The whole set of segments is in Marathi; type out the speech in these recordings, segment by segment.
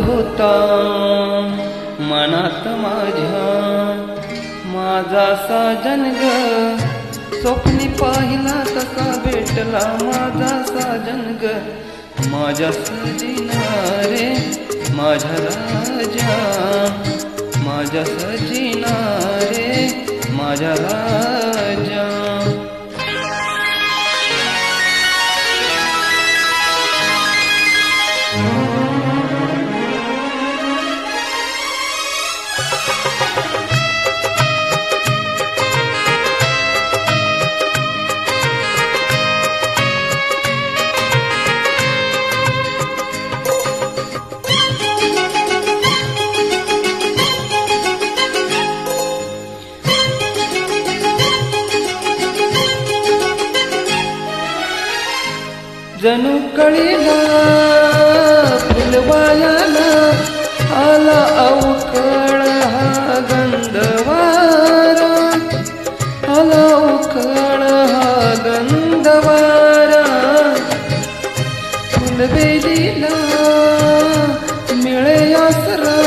होता मनात माझा साजन ग, स्वप्नी पाहिला तसा भेटला माझा साजन ग, माझ्या सजिना रे माझ्या राजा, माझ्या सजिना रे माझ्या राजा. जणू कळीला फुलवायाला आला अवकळ हा गंधवारा, आला अवकळ हा गंधवारा. फुलवेलीला मिळे आसरा,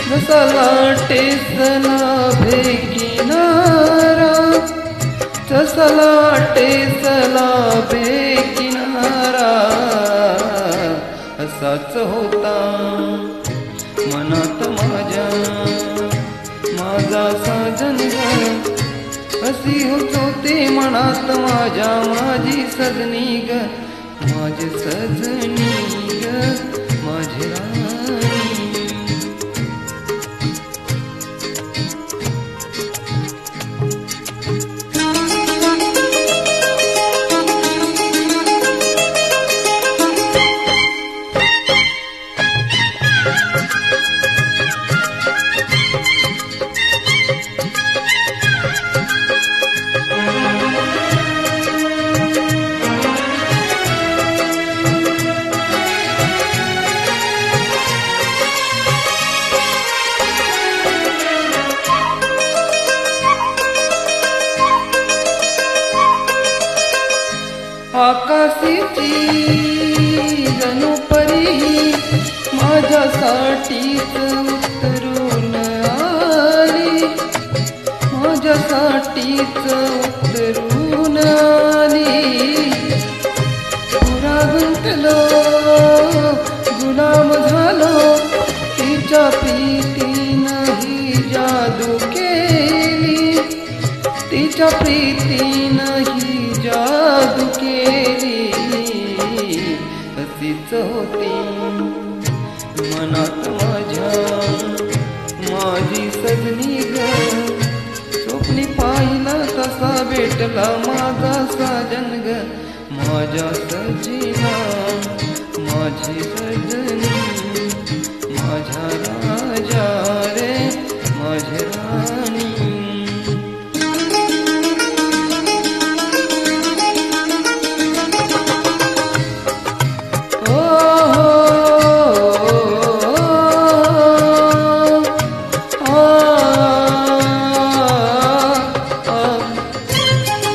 जसा लाटेसला भेकिनारा, जसा लाटेसला भेकिनारा. असाच होता मनात माझा साजन ग, अशी होते मनात माझी सजनी ग, माझी सजनी ग माझी राणी. आकाशीची जणू परी माझ्यासाठीच उतरून आली, माझ्यासाठीच उतरून आली. पुरा गुंतलो गुलाम झालो, तिच्या प्रीतीनं ही जादू केली, तिच्या प्रीतीनं ही जादू केली. अशीच होती मनात माझी सजनी ग, स्वप्नी पाहिला तसा भेटला माझा साजन ग, माझ्या सजिना